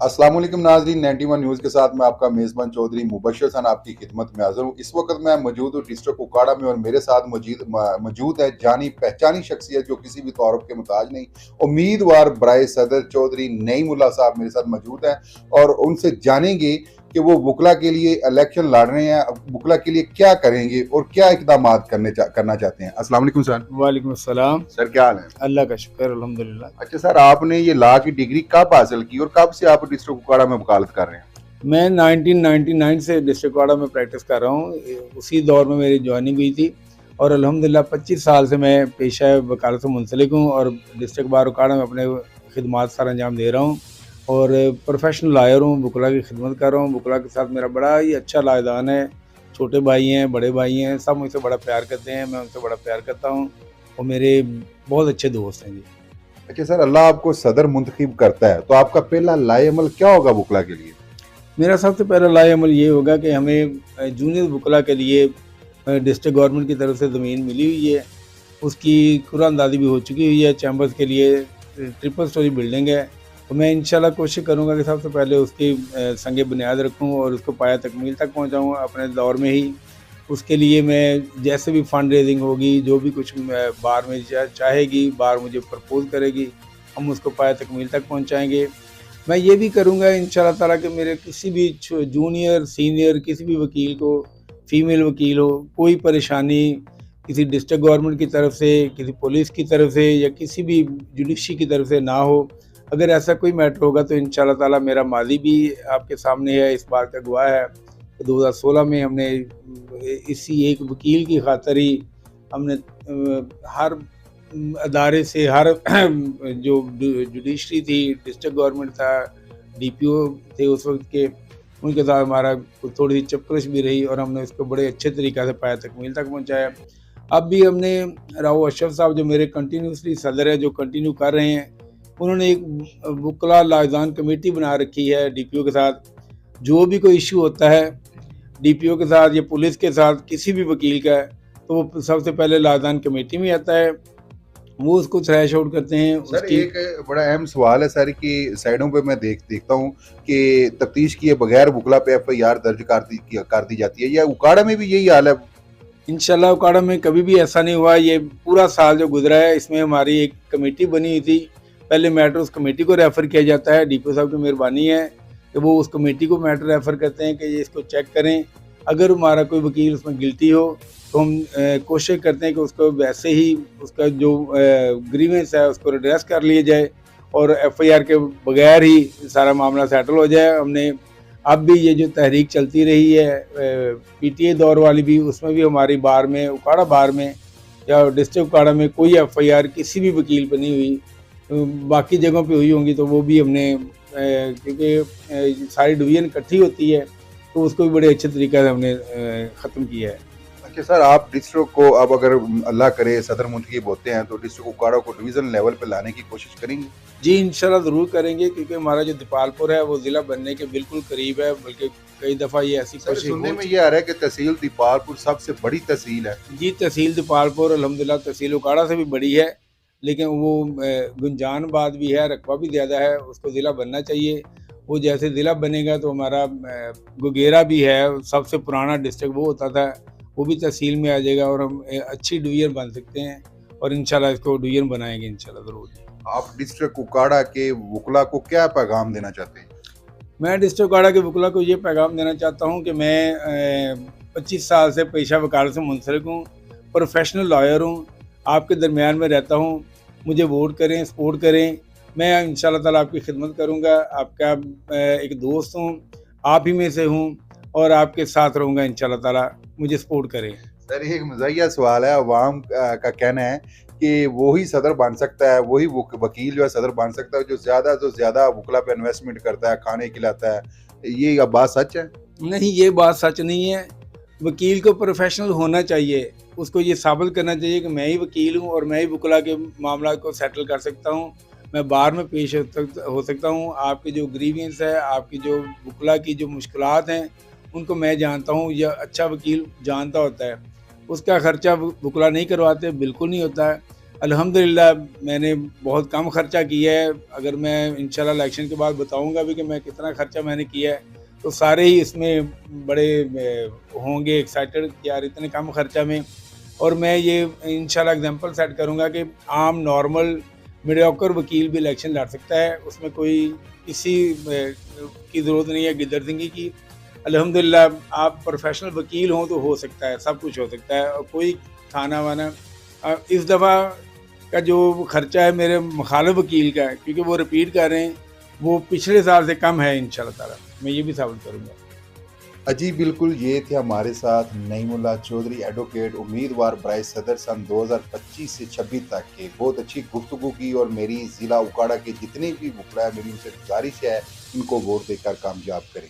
अस्सलाम वालेकुम नाज़रीन, 91 न्यूज़ के साथ मैं आपका मेज़बान चौधरी मुबश्शिर खान आपकी खिदमत में हाज़िर हूँ। इस वक्त मैं मौजूद हूँ डिस्ट्रिक्ट कुपवाड़ा में और मेरे साथ मौजूद है जानी पहचानी शख्सियत जो किसी भी तौर के मुताज नहीं, उम्मीदवार बराए सदर चौधरी नईमुल्लाह साहब मेरे साथ मौजूद हैं और उनसे जानेंगे कि वो वकला के लिए इलेक्शन लड़ रहे हैं, वकला के लिए क्या करेंगे और क्या इकदाम करना चाहते हैं। अस्सलाम वालेकुम सर। वालेकुम अस्सलाम। सर क्या हाल है? अल्लाह का शुक्र अल्हम्दुलिल्लाह। अच्छा सर, आपने ये लॉ की डिग्री कब हासिल की और कब से आप डिस्ट्रिक्ट कुपवाड़ा में वकालत कर रहे हैं? मैं 1999 से डिस्ट्रिक्ट वाड़ा में प्रैक्टिस कर रहा हूँ। उसी दौर में मेरी जॉइनिंग हुई थी और अल्हम्दुलिल्लाह 25 साल से मैं पेशा वकालत से मुंसलिक हूँ और डिस्ट्रिक्ट बार वकाड़ा में अपने खिदमात सर अंजाम दे रहा हूँ और प्रोफेशनल लॉयर हूँ। वकला की खिदमत कर रहा हूँ। वकला के साथ मेरा बड़ा ही अच्छा लायदान है। छोटे भाई हैं, बड़े भाई हैं, सब मुझसे बड़ा प्यार करते हैं, मैं उनसे बड़ा प्यार करता हूँ और मेरे बहुत अच्छे दोस्त हैं जी। अच्छा सर, अल्लाह आपको सदर मुंतखब करता है तो आपका पहला लाएमल क्या होगा वकला के लिए? मेरा सबसे पहला लाएअमल ये होगा कि हमें जूनियर वकला के लिए डिस्ट्रिक्ट गवर्नमेंट की तरफ से ज़मीन मिली हुई है। उसकी कुरानदादी भी हो चुकी हुई है। चैम्बर्स के लिए ट्रिपल स्टोरी बिल्डिंग है। तो मैं इंशाल्लाह कोशिश करूँगा कि सबसे पहले उसकी संग बुनियाद रखूँ और उसको पाया तकमील तक पहुँचाऊँ अपने दौर में ही। उसके लिए मैं जैसे भी फंड रेजिंग होगी, जो भी कुछ बार में चाहेगी, बार मुझे प्रपोज़ करेगी, हम उसको पाया तकमील तक पहुँचाएँगे। मैं ये भी करूँगा इंशाल्लाह ताला कि मेरे किसी भी जूनियर सीनियर किसी भी वकील को, फीमेल वकील हो, कोई परेशानी किसी डिस्ट्रिक्ट गवर्नमेंट की तरफ से, किसी पुलिस की तरफ से या किसी भी जुडिशरी की तरफ से ना हो। अगर ऐसा कोई मैटर होगा तो इंशाल्लाह ताला मेरा माज़ी भी आपके सामने है, इस बात का गवाह है। 2016 में हमने इसी एक वकील की खातिर ही हमने हर अदारे से हर जो जुडिशरी थी, डिस्ट्रिक्ट गवर्नमेंट था, डीपीओ थे उस वक्त के, उनके साथ हमारा थोड़ी सी चपकश भी रही और हमने उसको बड़े अच्छे तरीक़े से पाया तकमील तक पहुँचाया। अब भी हमने राव अशरफ साहब जो मेरे कंटिन्यूसली सदर हैं, जो कंटिन्यू कर रहे हैं, उन्होंने एक वकला लाइज़ान कमेटी बना रखी है डीपीओ के साथ। जो भी कोई इशू होता है डीपीओ के साथ या पुलिस के साथ किसी भी वकील का है, तो वो सबसे पहले लाइज़ान कमेटी में आता है। वो उसको थ्रैश आउट करते हैं सर उसकी। एक बड़ा अहम सवाल है सर कि साइडों पे मैं देखता हूँ कि तफ्तीश किए बगैर वकला पे एफआईआर दर्ज कर दी जाती है, या उकाड़ा में भी यही हाल है? इंशाल्लाह उकाड़ा में कभी भी ऐसा नहीं हुआ। ये पूरा साल जो गुजरा है इसमें हमारी एक कमेटी बनी हुई थी। पहले मैटर उस कमेटी को रेफ़र किया जाता है। डीपीओ साहब की मेहरबानी है कि वो उस कमेटी को मैटर रेफ़र करते हैं कि ये इसको चेक करें। अगर हमारा कोई वकील उसमें गिल्टी हो तो हम कोशिश करते हैं कि उसको वैसे ही उसका जो ग्रीवेंस है उसको रिड्रेस कर लिया जाए और एफआईआर के बगैर ही सारा मामला सेटल हो जाए। हमने अब भी ये जो तहरीक चलती रही है पीटीए दौर वाली भी, उसमें भी हमारी बार में, उकाड़ा बार में या डिस्ट्रिक्ट उकाड़ा में कोई एफआईआर किसी भी वकील पर नहीं हुई। बाकी जगहों पे हुई होंगी तो वो भी हमने क्योंकि सारी डिवीज़न इकट्ठी होती है तो उसको भी बड़े अच्छे तरीके से हमने ख़त्म किया है। अच्छा सर, आप डिस्ट्रिक्ट को अब अगर अल्लाह करे सदर मुंतखब होते हैं तो डिस्ट्रिक्ट उकाड़ा को डिवीज़न लेवल पे लाने की कोशिश करेंगे? जी, इंशाल्लाह ज़रूर करेंगे क्योंकि हमारा जो दीपालपुर है वो ज़िला बनने के बिल्कुल करीब है, बल्कि कई दफ़ा ये ऐसी सर कोशिश सुनने हो। में ये आ रहा है कि तहसील दीपालपुर सबसे बड़ी तहसील है। जी, तहसील दीपालपुर अल्हम्दुलिल्लाह तहसील उकाड़ा से भी बड़ी है, लेकिन वो गुंजानबाद भी है, रकबा भी ज़्यादा है, उसको ज़िला बनना चाहिए। वो जैसे ज़िला बनेगा तो हमारा गोगेरा भी है, सबसे पुराना डिस्ट्रिक्ट वो होता था, वो भी तहसील में आ जाएगा और हम अच्छी डिवीज़न बन सकते हैं और इंशाल्लाह इसको डिवीज़न बनाएँगे इंशाल्लाह ज़रूर। आप डिस्ट्रिक्ट उकाड़ा के वकला को क्या पैगाम देना चाहते हैं? मैं डिस्ट्रिक्ट उकाड़ा के वकला को ये पैगाम देना चाहता हूँ कि मैं 25 साल से पेशा वकालत से मुंसलिक हूँ, प्रोफेशनल लॉयर हूँ, आपके दरमियान में रहता हूँ। मुझे वोट करें, सपोर्ट करें। मैं इंशाल्लाह ताला आपकी खिदमत करूँगा। आपका एक दोस्त हूँ, आप ही में से हूँ और आपके साथ रहूँगा इंशाल्लाह ताला। मुझे सपोर्ट करें। सर एक मज़ाहिया सवाल है, अवाम का कहना है कि वही सदर बन सकता है, वही वकील जो है सदर बन सकता है जो ज़्यादा वकला पे इन्वेस्टमेंट करता है, खाने खिलाता है। ये अब बात सच है? नहीं, ये बात सच नहीं है। वकील को प्रोफेशनल होना चाहिए। उसको ये साबित करना चाहिए कि मैं ही वकील हूँ और मैं ही वकला के मामला को सेटल कर सकता हूँ। मैं बार में पेश हो सकता हूँ। आपकी जो ग्रीवियंस है, आपकी जो वकला की जो मुश्किलात हैं, उनको मैं जानता हूँ या अच्छा वकील जानता होता है। उसका खर्चा वकला नहीं करवाते, बिल्कुल नहीं होता है। अल्हम्दुलिल्लाह मैंने बहुत कम खर्चा किया है। अगर मैं इंशाल्लाह इलेक्शन के बाद बताऊंगा भी कि मैं कितना खर्चा मैंने किया है, तो सारे ही इसमें बड़े होंगे एक्साइटेड कि यार इतने कम खर्चा में। और मैं ये इंशाल्लाह एग्जांपल सेट करूंगा कि आम नॉर्मल मीडियोकर वकील भी इलेक्शन लड़ सकता है, उसमें कोई किसी की ज़रूरत नहीं है गिदर सिंगी की। अल्हम्दुलिल्लाह आप प्रोफेशनल वकील हों तो हो सकता है, सब कुछ हो सकता है। और कोई खाना वाना इस दफ़ा का जो खर्चा है मेरे मुखालिफ वकील का है, क्योंकि वो रिपीट कर रहे हैं, वो पिछले साल से कम है इंशाल्लाह ताला। मैं ये भी साबित करूँगा। जी बिल्कुल, ये थे हमारे साथ नईमुल्लाह चौधरी एडवोकेट, उम्मीदवार बराए सदर सन 2025 से 26 तक के। बहुत अच्छी गुफ्तगू की और मेरी ज़िला उकाड़ा के जितने भी वकला हैं, मेरी उनसे गुजारिश है इनको वोट देकर कामयाब करें।